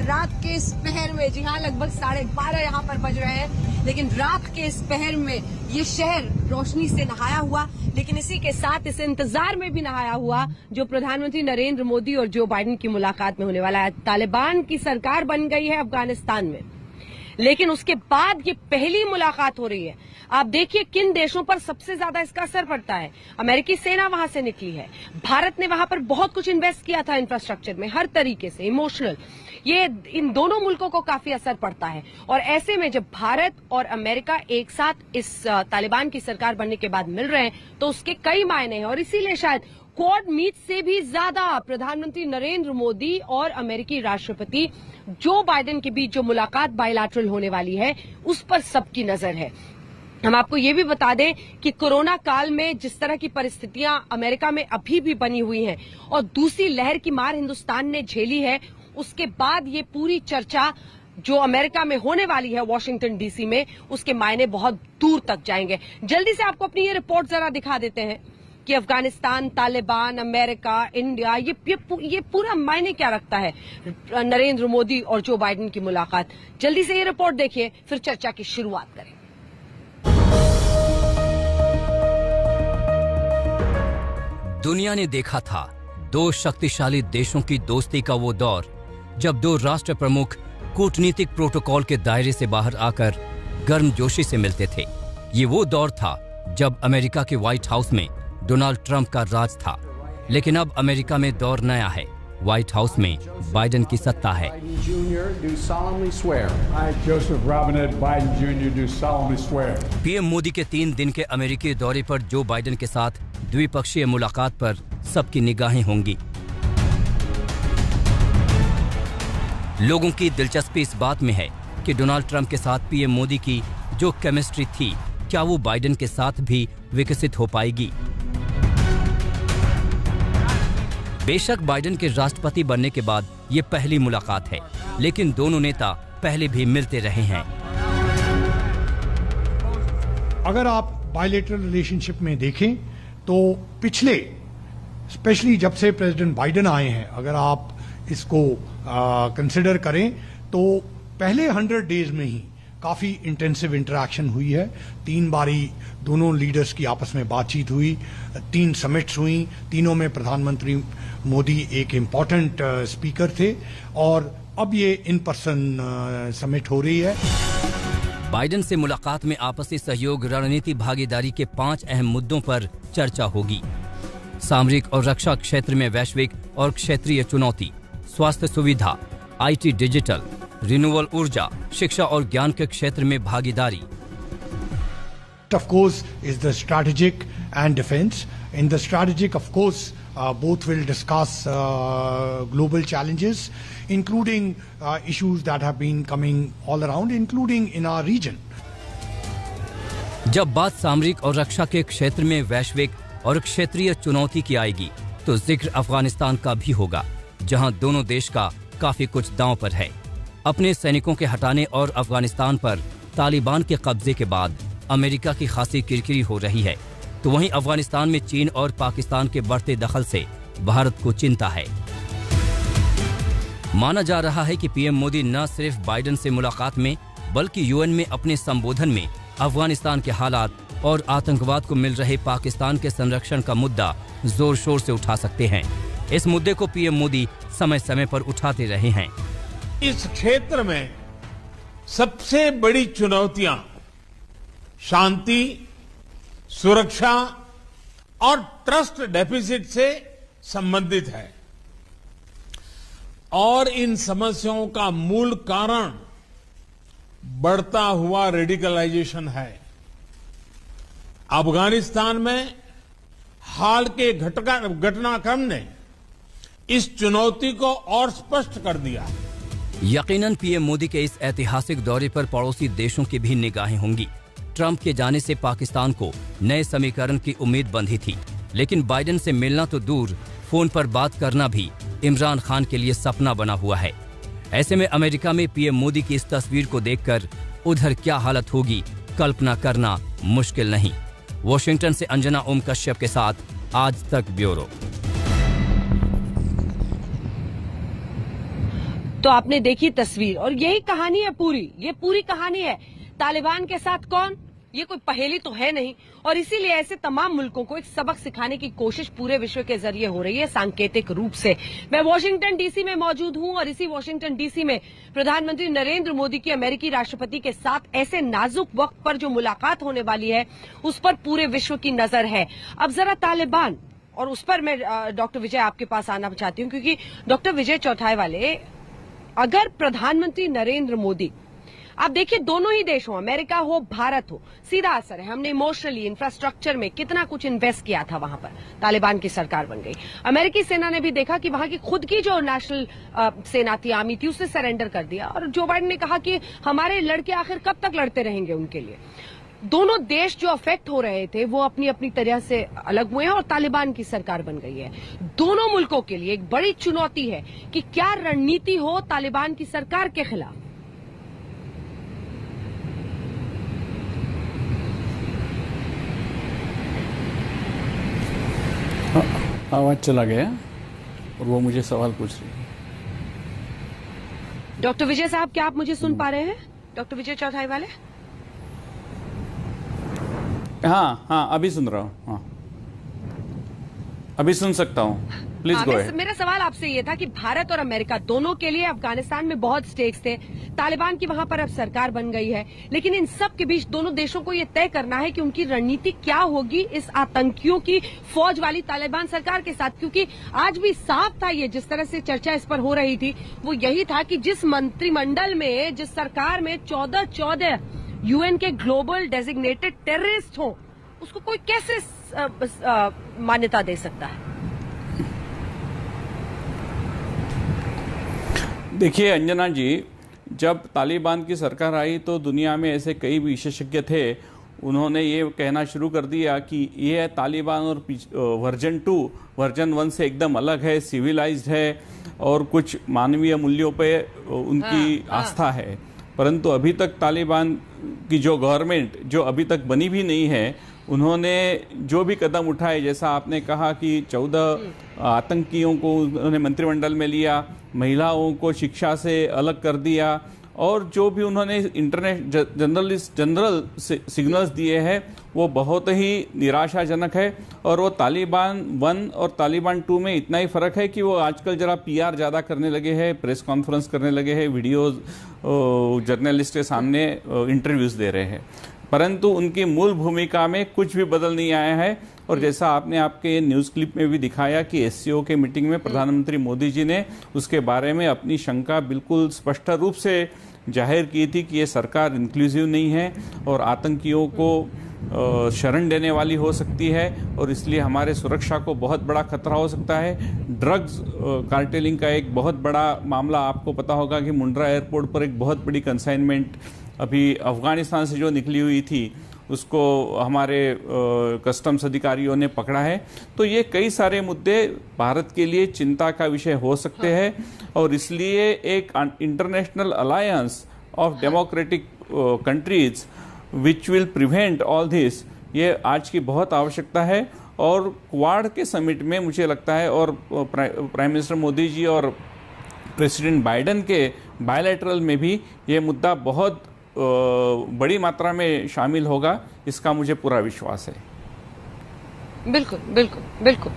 रात के इस पहर में, जी हाँ, लगभग 12:30 यहाँ पर बज रहे हैं, लेकिन रात के इस पहर में ये शहर रोशनी से नहाया हुआ, लेकिन इसी के साथ इस इंतजार में भी नहाया हुआ जो प्रधानमंत्री नरेंद्र मोदी और जो बाइडेन की मुलाकात में होने वाला है। तालिबान की सरकार बन गई है अफगानिस्तान में, लेकिन उसके बाद ये पहली मुलाकात हो रही है। आप देखिए किन देशों पर सबसे ज्यादा इसका असर पड़ता है। अमेरिकी सेना वहां से निकली है, भारत ने वहां पर बहुत कुछ इन्वेस्ट किया था इंफ्रास्ट्रक्चर में, हर तरीके से इमोशनल, ये इन दोनों मुल्कों को काफी असर पड़ता है। और ऐसे में जब भारत और अमेरिका एक साथ इस तालिबान की सरकार बनने के बाद मिल रहे हैं तो उसके कई मायने हैं। और इसीलिए शायद क्वाड मीट से भी ज्यादा प्रधानमंत्री नरेंद्र मोदी और अमेरिकी राष्ट्रपति जो बाइडेन के बीच जो मुलाकात बायलैटरल होने वाली है उस पर सबकी नजर है। हम आपको ये भी बता दें कि कोरोना काल में जिस तरह की परिस्थितियां अमेरिका में अभी भी बनी हुई हैं और दूसरी लहर की मार हिंदुस्तान ने झेली है, उसके बाद ये पूरी चर्चा जो अमेरिका में होने वाली है वॉशिंगटन डीसी में, उसके मायने बहुत दूर तक जाएंगे। जल्दी से आपको अपनी ये रिपोर्ट जरा दिखा देते हैं कि अफगानिस्तान, तालिबान, अमेरिका, इंडिया, ये पूरा मायने क्या रखता है नरेंद्र मोदी और जो बाइडेन की मुलाकात। जल्दी से ये रिपोर्ट देखिए, फिर चर्चा की शुरुआत करें। दुनिया ने देखा था दो शक्तिशाली देशों की दोस्ती का वो दौर जब दो राष्ट्र प्रमुख कूटनीतिक प्रोटोकॉल के दायरे से बाहर आकर गर्मजोशी से मिलते थे। ये वो दौर था जब अमेरिका के व्हाइट हाउस में डोनाल्ड ट्रंप का राज था, लेकिन अब अमेरिका में दौर नया है। व्हाइट हाउस में बाइडेन की सत्ता है। पीएम मोदी के 3 दिन के अमेरिकी दौरे पर जो बाइडेन के साथ द्विपक्षीय मुलाकात पर सबकी निगाहें होंगी। लोगों की दिलचस्पी इस बात में है कि डोनाल्ड ट्रंप के साथ पीएम मोदी की जो केमिस्ट्री थी, क्या वो बाइडेन के साथ भी विकसित हो पाएगी। बेशक बाइडेन के राष्ट्रपति बनने के बाद ये पहली मुलाकात है, लेकिन दोनों नेता पहले भी मिलते रहे हैं। अगर आप बायलैटरल रिलेशनशिप में देखें तो पिछले, स्पेशली जब से प्रेसिडेंट बाइडेन आए हैं, अगर आप इसको कंसिडर करें तो पहले 100 डेज में ही काफी इंटेंसिव इंटरेक्शन हुई है। 3 बारी दोनों लीडर्स की आपस में बातचीत हुई, 3 समिट्स हुई, तीनों में प्रधानमंत्री मोदी एक इम्पॉर्टेंट स्पीकर थे और अब ये इन पर्सन समिट हो रही है। बाइडेन से मुलाकात में आपसी सहयोग, रणनीति भागीदारी के 5 अहम मुद्दों पर चर्चा होगी। सामरिक और रक्षा क्षेत्र में वैश्विक और क्षेत्रीय चुनौती, स्वास्थ्य सुविधा, आईटी, डिजिटल, रिन्यूएबल ऊर्जा, शिक्षा और ज्ञान के क्षेत्र में भागीदारी। Of course is the strategic and defense. In the strategic, of course, both will discuss global challenges, including issues that have been coming all around, including in our region. जब बात सामरिक और रक्षा के क्षेत्र में वैश्विक और क्षेत्रीय चुनौती की आएगी तो जिक्र अफगानिस्तान का भी होगा, जहां दोनों देश का काफी कुछ दांव पर है। अपने सैनिकों के हटाने और अफगानिस्तान पर तालिबान के कब्जे के बाद अमेरिका की खासी किरकिरी हो रही है, तो वहीं अफगानिस्तान में चीन और पाकिस्तान के बढ़ते दखल से भारत को चिंता है। माना जा रहा है कि पीएम मोदी न सिर्फ बाइडेन से मुलाकात में बल्कि यूएन में अपने संबोधन में अफगानिस्तान के हालात और आतंकवाद को मिल रहे पाकिस्तान के संरक्षण का मुद्दा जोर शोर से उठा सकते हैं। इस मुद्दे को पीएम मोदी समय समय पर उठाते रहे हैं। इस क्षेत्र में सबसे बड़ी चुनौतियां शांति, सुरक्षा और ट्रस्ट डेफिसिट से संबंधित है और इन समस्याओं का मूल कारण बढ़ता हुआ रेडिकलाइजेशन है। अफगानिस्तान में हाल के घटनाक्रम ने इस चुनौती को और स्पष्ट कर दिया। यकीनन पीएम मोदी के इस ऐतिहासिक दौरे पर पड़ोसी देशों की भी निगाहें होंगी। ट्रंप के जाने से पाकिस्तान को नए समीकरण की उम्मीद बंधी थी, लेकिन बाइडेन से मिलना तो दूर, फोन पर बात करना भी इमरान खान के लिए सपना बना हुआ है। ऐसे में अमेरिका में पीएम मोदी की इस तस्वीर को देखकर उधर क्या हालत होगी, कल्पना करना मुश्किल नहीं। वॉशिंगटन से अंजना ओम कश्यप के साथ आज तक ब्यूरो। तो आपने देखी तस्वीर, और यही कहानी है पूरी, ये पूरी कहानी है। तालिबान के साथ कौन, ये कोई पहेली तो है नहीं, और इसीलिए ऐसे तमाम मुल्कों को एक सबक सिखाने की कोशिश पूरे विश्व के जरिए हो रही है सांकेतिक रूप से। मैं वॉशिंगटन डीसी में मौजूद हूं और इसी वॉशिंगटन डीसी में प्रधानमंत्री नरेंद्र मोदी की अमेरिकी राष्ट्रपति के साथ ऐसे नाजुक वक्त पर जो मुलाकात होने वाली है उस पर पूरे विश्व की नजर है। अब जरा तालिबान, और उस पर मैं डॉक्टर विजय आपके पास आना चाहती हूं, क्योंकि डॉक्टर विजय चौथाईवाले, अगर प्रधानमंत्री नरेंद्र मोदी, आप देखिए दोनों ही देश हो, अमेरिका हो भारत हो, सीधा असर है। हमने इमोशनली इंफ्रास्ट्रक्चर में कितना कुछ इन्वेस्ट किया था, वहां पर तालिबान की सरकार बन गई। अमेरिकी सेना ने भी देखा कि वहां की खुद की जो नेशनल सेना थी, आर्मी थी, उसने सरेंडर कर दिया, और जो बाइडेन ने कहा कि हमारे लड़के आखिर कब तक लड़ते रहेंगे उनके लिए। दोनों देश जो अफेक्ट हो रहे थे वो अपनी अपनी तरह से अलग हुए हैं और तालिबान की सरकार बन गई है। दोनों मुल्कों के लिए एक बड़ी चुनौती है कि क्या रणनीति हो तालिबान की सरकार के खिलाफ। आवाज चला गया और वो मुझे सवाल पूछ रही है। डॉक्टर विजय साहब, क्या आप मुझे सुन पा रहे हैं? डॉक्टर विजय चौथाईवाले? हाँ, अभी सुन रहा हूँ। हाँ, अभी सुन सकता हूँ, प्लीज गो अहेड। मेरा सवाल आपसे ये था कि भारत और अमेरिका दोनों के लिए अफगानिस्तान में बहुत स्टेक्स थे, तालिबान की वहां पर अब सरकार बन गई है, लेकिन इन सब के बीच दोनों देशों को ये तय करना है कि उनकी रणनीति क्या होगी इस आतंकियों की फौज वाली तालिबान सरकार के साथ। क्योंकि आज भी साफ था, ये जिस तरह से चर्चा इस पर हो रही थी वो यही था कि जिस मंत्रिमंडल में, जिस सरकार में 14 यूएन के ग्लोबल डेजिग्नेटेड टेररिस्ट हो, उसको कोई कैसे मान्यता दे सकता है? देखिए अंजना जी, जब तालिबान की सरकार आई तो दुनिया में ऐसे कई विशेषज्ञ थे, उन्होंने ये कहना शुरू कर दिया कि ये तालिबान और वर्जन 2 वर्जन 1 से एकदम अलग है, सिविलाइज्ड है और कुछ मानवीय मूल्यों पे उनकी आस्था है। परंतु अभी तक तालिबान की जो गवर्नमेंट जो अभी तक बनी भी नहीं है, उन्होंने जो भी कदम उठाए, जैसा आपने कहा कि 14 आतंकियों को उन्होंने मंत्रिमंडल में लिया, महिलाओं को शिक्षा से अलग कर दिया, और जो भी उन्होंने जनरल सिग्नल्स दिए हैं वो बहुत ही निराशाजनक है। और वो तालिबान 1 और तालिबान 2 में इतना ही फर्क है कि वो आजकल जरा पीआर ज़्यादा करने लगे हैं, प्रेस कॉन्फ्रेंस करने लगे हैं, वीडियोज जर्नलिस्ट के सामने इंटरव्यूज़ दे रहे हैं, परंतु उनकी मूल भूमिका में कुछ भी बदल नहीं आया है। और जैसा आपने आपके न्यूज़ क्लिप में भी दिखाया कि एससीओ के मीटिंग में प्रधानमंत्री मोदी जी ने उसके बारे में अपनी शंका बिल्कुल स्पष्ट रूप से जाहिर की थी कि ये सरकार इंक्लूसिव नहीं है और आतंकियों को शरण देने वाली हो सकती है, और इसलिए हमारे सुरक्षा को बहुत बड़ा खतरा हो सकता है। ड्रग्स कार्टेलिंग का एक बहुत बड़ा मामला, आपको पता होगा कि मुंड्रा एयरपोर्ट पर एक बहुत बड़ी कंसाइनमेंट अभी अफगानिस्तान से जो निकली हुई थी उसको हमारे कस्टम्स अधिकारियों ने पकड़ा है। तो ये कई सारे मुद्दे भारत के लिए चिंता का विषय हो सकते हैं, और इसलिए एक international alliance of democratic countries which will prevent all this, ये आज की बहुत आवश्यकता है। और क्वाड के समिट में मुझे लगता है, और प्राइम मिनिस्टर मोदी जी और प्रेसिडेंट बाइडेन के बायलैटरल में भी ये मुद्दा बहुत बड़ी मात्रा में शामिल होगा, इसका मुझे पूरा विश्वास है। बिल्कुल बिल्कुल बिल्कुल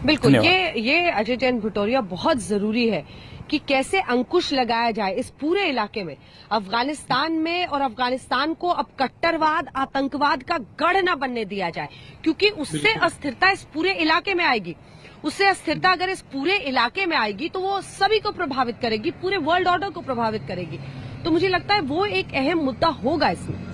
बिल्कुल। ये अजय जैन भुटोरिया, बहुत जरूरी है कि कैसे अंकुश लगाया जाए इस पूरे इलाके में, अफगानिस्तान में, और अफगानिस्तान को अब कट्टरवाद, आतंकवाद का गढ़ न बनने दिया जाए, क्योंकि उससे अस्थिरता इस पूरे इलाके में आएगी। उससे अस्थिरता अगर इस पूरे इलाके में आएगी तो वो सभी को प्रभावित करेगी, पूरे वर्ल्ड ऑर्डर को प्रभावित करेगी। तो मुझे लगता है वो एक अहम मुद्दा होगा इसमें।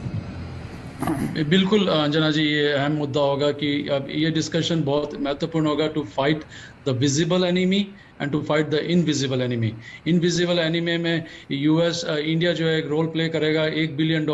बिल्कुल अंजना जी, ये अहम मुद्दा होगा कि अब ये डिस्कशन बहुत महत्वपूर्ण होगा to fight the visible enemy and to fight the invisible enemy. Invisible enemy में यूएस, इंडिया जो है एक रोल प्ले करेगा। $1 बिलियन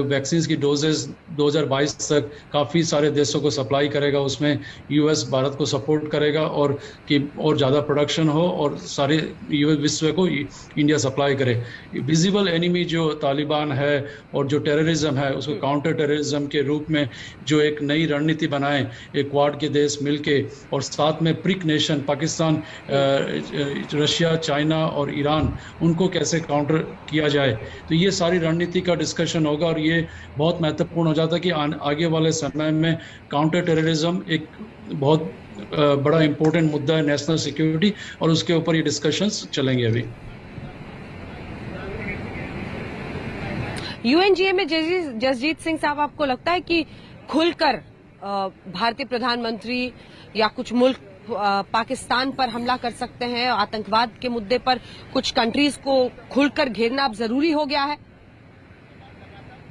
वैक्सीन की डोजेज 2022 तक काफ़ी सारे देशों को सप्लाई करेगा। उसमें यूएस भारत को सपोर्ट करेगा और कि और ज़्यादा प्रोडक्शन हो और सारे यूएस विश्व को इंडिया सप्लाई करे। विजिबल एनिमी जो तालिबान है और जो टेररिज्म है, उसको काउंटर टेररिज्म के रूप में जो एक नई रणनीति बनाए, एक क्वाड के देश मिलके, और साथ में prick nation Pakistan Russia, China और ईरान, उनको कैसे काउंटर किया जाए। तो ये सारी रणनीति का डिस्कशन होगा और ये बहुत महत्वपूर्ण हो जाता है कि आगे वाले समय में काउंटर टेररिज्म एक बहुत बड़ा इंपॉर्टेंट मुद्दा है, नेशनल सिक्योरिटी, और उसके ऊपर ये डिस्कशंस चलेंगे अभी। यूएनजीए में जसजीत सिंह साहब, आपको लगता है कि खुलकर भारतीय प्रधानमंत्री या कुछ मुल्क पाकिस्तान पर हमला कर सकते हैं? आतंकवाद के मुद्दे पर कुछ कंट्रीज को खुलकर घेरना अब जरूरी हो गया है?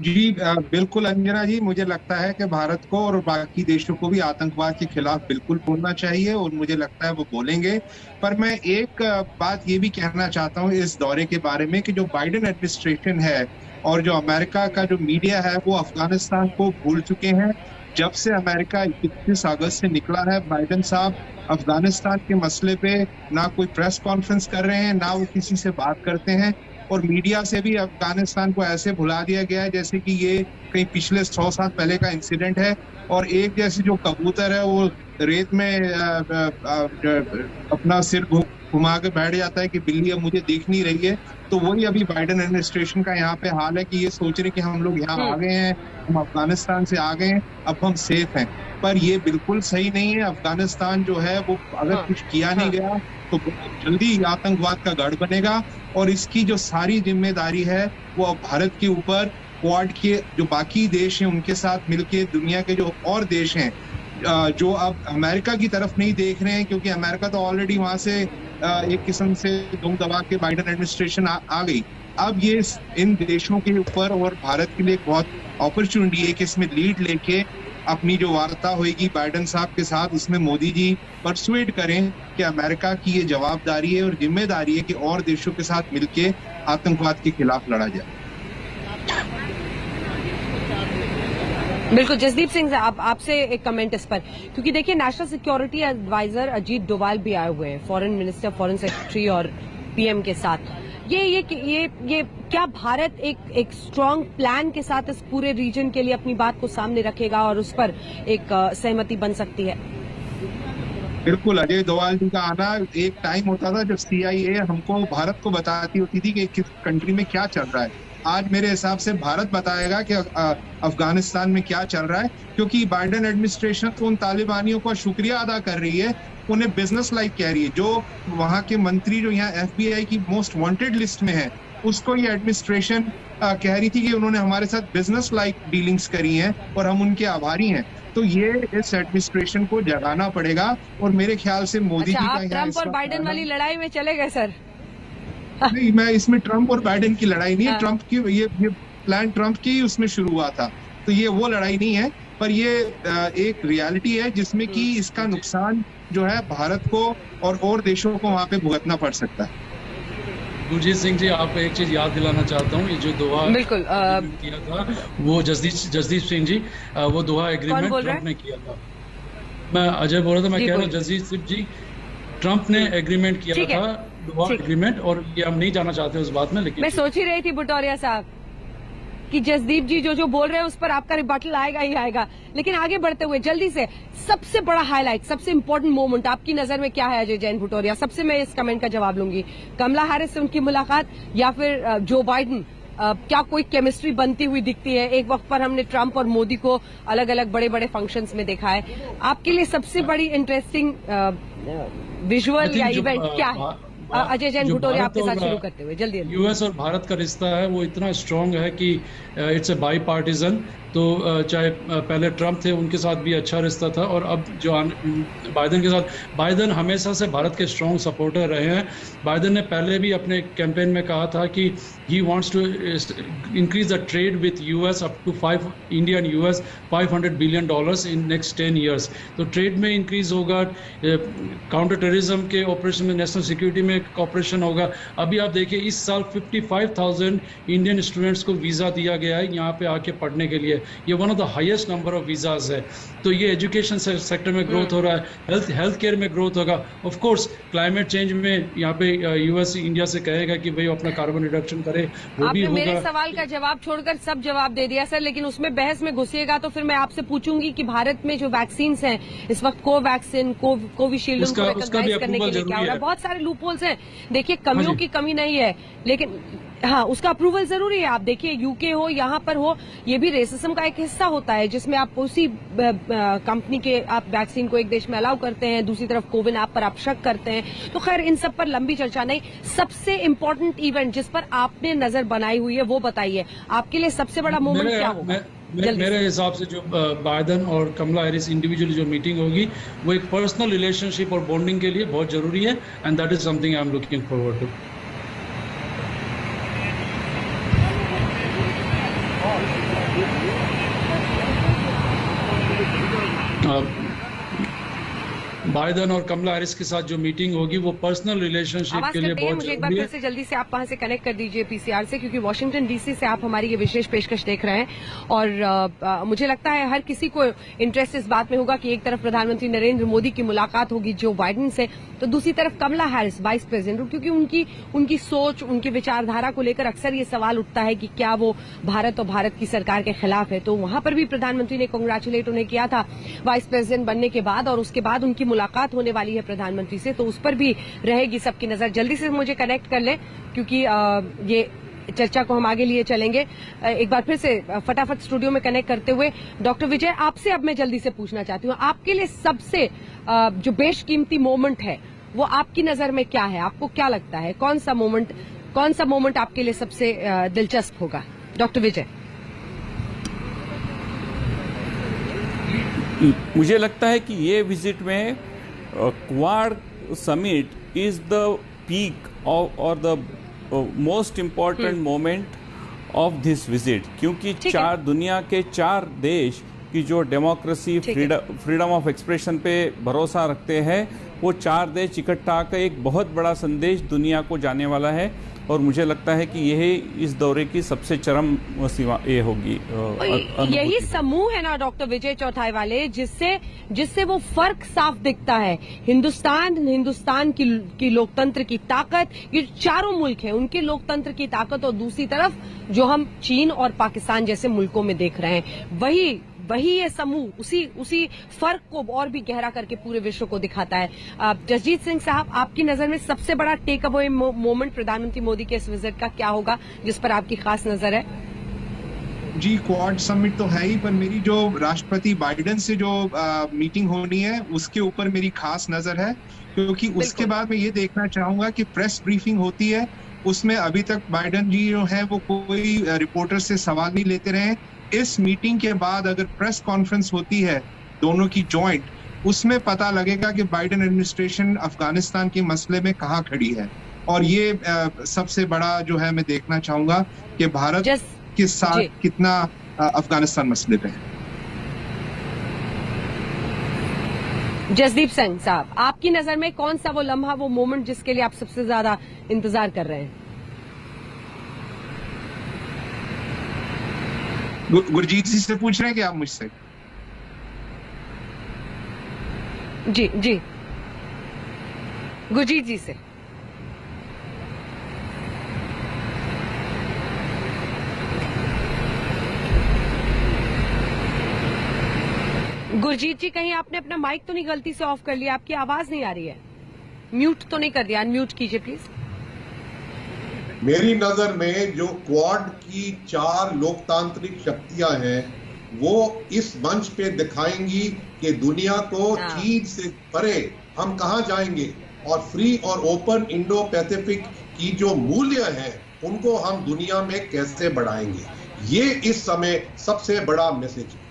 जी बिल्कुल अंजना जी, मुझे लगता है कि भारत को और बाकी देशों को भी आतंकवाद के खिलाफ बिल्कुल बोलना चाहिए और मुझे लगता है वो बोलेंगे। पर मैं एक बात ये भी कहना चाहता हूँ इस दौरे के बारे में कि जो बाइडेन एडमिनिस्ट्रेशन है और जो अमेरिका का जो मीडिया है वो अफगानिस्तान को भूल चुके हैं। जब से अमेरिका 21 अगस्त से निकला है, बाइडेन साहब अफगानिस्तान के मसले पे ना कोई प्रेस कॉन्फ्रेंस कर रहे हैं, ना वो किसी से बात करते हैं, और मीडिया से भी अफगानिस्तान को ऐसे भुला दिया गया है जैसे कि ये कहीं पिछले 100 साल पहले का इंसिडेंट है। और एक जैसे जो कबूतर है वो रेत में अपना सिर घुमा के बैठ जाता है कि बिल्ली अब मुझे देख नहीं रही है, तो वही अभी बाइडेन एडमिनिस्ट्रेशन का यहाँ पे हाल है कि ये सोच रहे कि हम लोग यहाँ आ गए हैं, हम अफगानिस्तान से आ गए हैं, अब हम सेफ हैं। पर ये बिल्कुल सही नहीं है। अफगानिस्तान जो है वो अगर कुछ किया नहीं गया तो जल्दी आतंकवाद का गढ़ बनेगा, और इसकी जो सारी जिम्मेदारी है वो अब भारत के ऊपर, क्वाड के जो बाकी देश हैं उनके साथ मिलके, दुनिया के जो और देश हैं जो अब अमेरिका की तरफ नहीं देख रहे हैं, क्योंकि अमेरिका तो ऑलरेडी वहां से एक किस्म से दुम दबा के बाइडेन एडमिनिस्ट्रेशन आ गई। अब ये इन देशों के ऊपर और भारत के लिए एक बहुत अपॉर्चुनिटी है कि इसमें लीड लेके अपनी जो वार्ता होगी बाइडेन साहब के साथ, उसमें मोदी जी परसुएड करें कि अमेरिका की ये जवाबदारी है और जिम्मेदारी है कि और देशों के साथ मिलके आतंकवाद के खिलाफ लड़ा जाए। बिल्कुल जसदीप सिंह साहब, आपसे एक कमेंट इस पर, क्योंकि देखिए national security adviser Ajit Doval भी आए हुए हैं, फॉरेन मिनिस्टर, फॉरेन सेक्रेटरी और पीएम के साथ। ये क्या भारत एक स्ट्रांग प्लान के साथ इस पूरे रीजन के लिए अपनी बात को सामने रखेगा और उस पर एक सहमति बन सकती है? बिल्कुल, अजय डोभाल जी का आना, एक टाइम होता था जब CIA हमको भारत को बताती होती थी कि किस कंट्री में क्या चल रहा है। आज मेरे हिसाब से भारत बताएगा कि अफगानिस्तान में क्या चल रहा है, क्योंकि बाइडेन एडमिनिस्ट्रेशन तो उन तालिबानियों का शुक्रिया अदा कर रही है, उन्हें बिजनेस लाइक कह रही है। जो वहाँ के मंत्री जो यहाँ FBI की मोस्ट वांटेड लिस्ट में है, उसको ये एडमिनिस्ट्रेशन कह रही थी कि उन्होंने हमारे साथ बिजनेस लाइक डीलिंग्स करी हैं और हम उनके आभारी हैं। तो ये इस एडमिनिस्ट्रेशन को जगाना पड़ेगा, और मेरे ख्याल से मोदी जी का ट्रंप और बाइडेन वाली लड़ाई में चले गए सर? नहीं, मैं इसमें ट्रंप और बाइडेन की लड़ाई नहीं है। ट्रंप की ये प्लान ट्रंप की उसमें शुरू हुआ था, तो ये वो लड़ाई नहीं है। पर ये एक रियलिटी है जिसमें कि इसका नुकसान जो है भारत को और देशों को वहां पे भुगतना पड़ सकता है। गुरजीत सिंह जी, आपको एक चीज याद दिलाना चाहता हूँ, ये जो दोहा बिल्कुल किया था वो जसदीप सिंह जी, वो दोहा एग्रीमेंट ट्रंप ने किया था। मैं अजय बोल रहा था, मैं कह रहा हूँ जसदीप सिंह जी, ट्रंप ने एग्रीमेंट किया था, दोहा एग्रीमेंट, और ये हम नहीं जाना चाहते उस बात में। लेकिन मैं सोच ही रही थी बुटोरिया साहब कि जसदीप जी जो बोल रहे हैं उस पर आपका रिबटल आएगा ही आएगा। लेकिन आगे बढ़ते हुए जल्दी से सबसे बड़ा हाईलाइट, सबसे इंपॉर्टेंट मोमेंट आपकी नजर में क्या है अजय जैन भुटोरिया? सबसे मैं इस कमेंट का जवाब लूंगी, कमला हैरिस से उनकी मुलाकात या फिर जो बाइडेन, क्या कोई केमिस्ट्री बनती हुई दिखती है? एक वक्त पर हमने ट्रंप और मोदी को अलग अलग बड़े बड़े फंक्शंस में देखा है। आपके लिए सबसे बड़ी इंटरेस्टिंग विजुअल या इवेंट क्या है? अजय जैन भुटोरिया आपके साथ शुरू करते हुए जल्दी। यूएस और भारत का रिश्ता है वो इतना स्ट्रांग है कि इट्स ए बाई पार्टीजन। तो चाहे पहले ट्रंप थे, उनके साथ भी अच्छा रिश्ता था, और अब जो बाइडेन के साथ, बाइडेन हमेशा से भारत के स्ट्रांग सपोर्टर रहे हैं। बाइडेन ने पहले भी अपने कैंपेन में कहा था कि he wants to increase the trade with US up to India and US $500 billion in next 10 years. तो ट्रेड में इंक्रीज होगा, काउंटर टेररिज्म के ऑपरेशन में, नेशनल सिक्योरिटी में कॉपरेशन होगा। अभी आप देखिए इस साल 55,000 इंडियन स्टूडेंट्स को वीज़ा दिया गया है यहाँ पे आके पढ़ने के लिए। ये one of the highest number of visas है। तो ये एजुकेशन सेक्टर में ग्रोथ हो रहा है, हेल्थ केयर में ग्रोथ होगा। ऑफ कोर्स क्लाइमेट चेंज में यहाँ पे यूएस इंडिया से कहेगा कि भाई अपना कार्बन रिडक्शन करे, वो भी आपने होगा। मेरे सवाल का जवाब छोड़कर सब जवाब दे दिया सर, लेकिन उसमें बहस में घुसिएगा तो फिर मैं आपसे पूछूंगी कि भारत में जो वैक्सीन हैं इस वक्त कोवैक्सीन, कोविशील्ड उनको रिकॉग्नाइज करने के लिए क्या हो रहा है? बहुत सारे लूपहोल्स हैं। देखिए कमियों की कमी नहीं है, लेकिन हाँ उसका अप्रूवल जरूरी है। आप देखिए यूके हो, यहाँ पर हो, ये भी रेसिज्म का एक हिस्सा होता है जिसमें आप उसी कंपनी के आप वैक्सीन को एक देश में अलाउ करते हैं, दूसरी तरफ कोविन ऐप पर आप शक करते हैं। तो खैर इन सब पर लंबी चर्चा नहीं। सबसे इम्पोर्टेंट इवेंट जिस पर आपने नजर बनाई हुई है वो बताइए, आपके लिए सबसे बड़ा मोमेंट क्या होगा? मेरे हिसाब से जो बाइडेन और कमला हैरिस इंडिविजुअली जो मीटिंग होगी वो एक पर्सनल रिलेशनशिप और बॉन्डिंग के लिए बहुत जरूरी है, and that is something I am looking forward to. Biden और कमला हैरिस के साथ जो मीटिंग होगी वो पर्सनल रिलेशनशिप के लिए बहुत मुझे एक बार जरूरी फिर से जल्दी से आप वहां से कनेक्ट कर दीजिए पीसीआर से, क्योंकि वॉशिंगटन डीसी से आप हमारी ये विशेष पेशकश देख रहे हैं। और मुझे लगता है हर किसी को इंटरेस्ट इस बात में होगा कि एक तरफ प्रधानमंत्री नरेंद्र मोदी की मुलाकात होगी जो बाइडेन से, तो दूसरी तरफ कमला हैरिस वाइस प्रेसिडेंट, क्योंकि उनकी सोच, उनकी विचारधारा को लेकर अक्सर ये सवाल उठता है कि क्या वो भारत और भारत की सरकार के खिलाफ है। तो वहां पर भी प्रधानमंत्री ने कांग्रेचुलेट उन्हें किया था वाइस प्रेसिडेंट बनने के बाद, और उसके बाद उनकी मुलाकात होने वाली है प्रधानमंत्री से, तो उस पर भी रहेगी सबकी नजर। जल्दी से मुझे कनेक्ट कर लें क्योंकि ये चर्चा को हम आगे लिए चलेंगे। एक बार फिर से फटाफट स्टूडियो में कनेक्ट करते हुए डॉक्टर विजय, आपसे अब मैं जल्दी से पूछना चाहती हूँ, आपके लिए सबसे जो बेशकीमती मोमेंट है वो आपकी नजर में क्या है? आपको क्या लगता है कौन सा मोमेंट आपके लिए सबसे दिलचस्प होगा? डॉक्टर विजय। मुझे लगता है कि ये विजिट में Quad summit is the peak और the most important moment of this visit, क्योंकि दुनिया के 4 देश की जो डेमोक्रेसी, फ्रीडम ऑफ एक्सप्रेशन पे भरोसा रखते हैं, वो 4 देश इकट्ठा आकर एक बहुत बड़ा संदेश दुनिया को जाने वाला है। और मुझे लगता है कि यही इस दौरे की सबसे चरम सीमा ये होगी। यही समूह है ना डॉक्टर विजय चौथाई वाले, जिससे वो फर्क साफ दिखता है। हिंदुस्तान की लोकतंत्र की ताकत, ये चारों मुल्क हैं उनके लोकतंत्र की ताकत, और दूसरी तरफ जो हम चीन और पाकिस्तान जैसे मुल्कों में देख रहे हैं, वही ये समूह उसी फर्क को और भी गहरा करके पूरे विश्व को दिखाता है। जसजीत सिंह साहब, आपकी नजर में सबसे बड़ा टेक अवे मोमेंट प्रधानमंत्री मोदी के इस विजिट का क्या होगा जिस पर आपकी खास नजर है? जी, क्वाड समिट तो है ही, पर मेरी जो राष्ट्रपति बाइडेन से जो मीटिंग होनी है उसके ऊपर मेरी खास नजर है, क्योंकि उसके बाद मैं ये देखना चाहूंगा कि प्रेस ब्रीफिंग होती है, उसमें अभी तक बाइडेन जी जो है वो कोई रिपोर्टर से सवाल नहीं लेते रहे। इस मीटिंग के बाद अगर प्रेस कॉन्फ्रेंस होती है दोनों की जॉइंट, उसमें पता लगेगा कि बाइडेन एडमिनिस्ट्रेशन अफगानिस्तान के मसले में कहाँ खड़ी है। और ये सबसे बड़ा जो है मैं देखना चाहूंगा कि भारत के साथ कितना अफगानिस्तान मसले पे है। जसदीप सिंह साहब, आपकी नजर में कौन सा वो लम्हा, वो मोमेंट जिसके लिए आप सबसे ज्यादा इंतजार कर रहे हैं? गुरजीत जी से पूछ रहे हैं कि आप मुझसे? जी गुरजीत जी से। गुरजीत जी, कहीं आपने अपना माइक तो नहीं गलती से ऑफ कर लिया? आपकी आवाज नहीं आ रही है। म्यूट तो नहीं कर दिया? अनम्यूट कीजिए प्लीज। मेरी नजर में जो क्वाड की 4 लोकतांत्रिक शक्तियां हैं वो इस मंच पे दिखाएंगी कि दुनिया को चीन से परे हम कहां जाएंगे, और फ्री और ओपन इंडो पैसिफिक की जो मूल्य हैं उनको हम दुनिया में कैसे बढ़ाएंगे। ये इस समय सबसे बड़ा मैसेज है।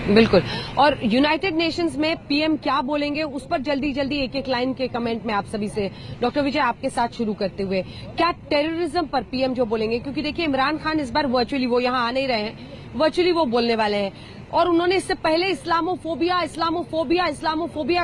बिल्कुल। और यूनाइटेड नेशंस में पीएम क्या बोलेंगे उस पर जल्दी एक लाइन के कमेंट में आप सभी से, डॉक्टर विजय आपके साथ शुरू करते हुए, क्या टेररिज्म पर पीएम जो बोलेंगे, क्योंकि देखिए इमरान खान इस बार वर्चुअली, वो यहां आ नहीं रहे हैं, वर्चुअली वो बोलने वाले हैं, और उन्होंने इससे पहले इस्लामोफोबिया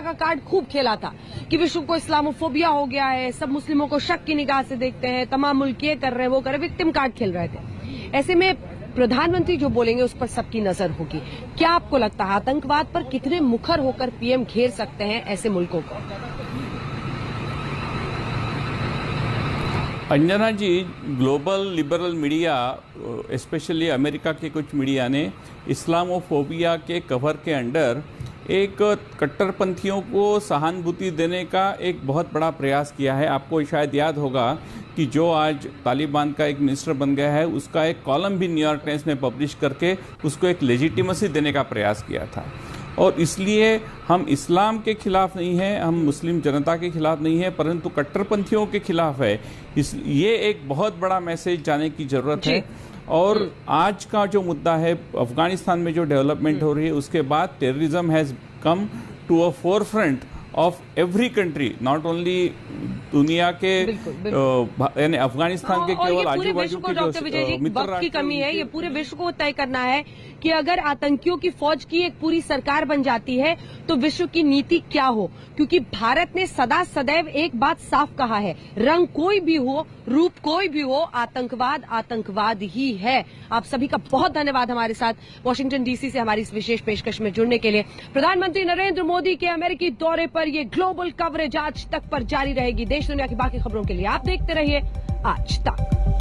का कार्ड खूब खेला था कि विश्व को इस्लामोफोबिया हो गया है, सब मुस्लिमों को शक की निगाह से देखते हैं, तमाम मुल्क ये कर रहे हैं वो कर रहे, विक्टिम कार्ड खेल रहे थे। ऐसे में प्रधानमंत्री जो बोलेंगे उस पर सबकी नजर होगी। क्या आपको लगता है आतंकवाद पर कितने मुखर होकर पीएम घेर सकते हैं ऐसे मुल्कों को? Anjana ji, global liberal media, specially America के कुछ मीडिया ने इस्लामोफोबिया के कवर के अंडर एक कट्टरपंथियों को सहानुभूति देने का एक बहुत बड़ा प्रयास किया है। आपको शायद याद होगा कि जो आज तालिबान का एक मिनिस्टर बन गया है, उसका एक कॉलम भी न्यूयॉर्क टाइम्स में पब्लिश करके उसको एक लेजिटिमेसी देने का प्रयास किया था। और इसलिए हम इस्लाम के खिलाफ नहीं हैं, हम मुस्लिम जनता के खिलाफ नहीं हैं, परंतु कट्टरपंथियों के खिलाफ है। ये एक बहुत बड़ा मैसेज जाने की जरूरत है। और आज का जो मुद्दा है, अफगानिस्तान में जो डेवलपमेंट हो रही है, उसके बाद terrorism has come to a forefront of every country, not only दुनिया के, यानी अफगानिस्तान के केवल आजू बाजू के जो मित्र वक्त की कमी है। ये पूरे विश्व को तय करना है कि अगर आतंकियों की फौज की एक पूरी सरकार बन जाती है तो विश्व की नीति क्या हो, क्योंकि भारत ने सदैव एक बात साफ कहा है, रंग कोई भी हो, रूप कोई भी हो, आतंकवाद आतंकवाद ही है। आप सभी का बहुत धन्यवाद हमारे साथ वॉशिंगटन डीसी से हमारी इस विशेष पेशकश में जुड़ने के लिए। प्रधानमंत्री नरेंद्र मोदी के अमेरिकी दौरे पर ये ग्लोबल कवरेज आज तक पर जारी रहेगी। देश दुनिया की बाकी खबरों के लिए आप देखते रहिए आज तक।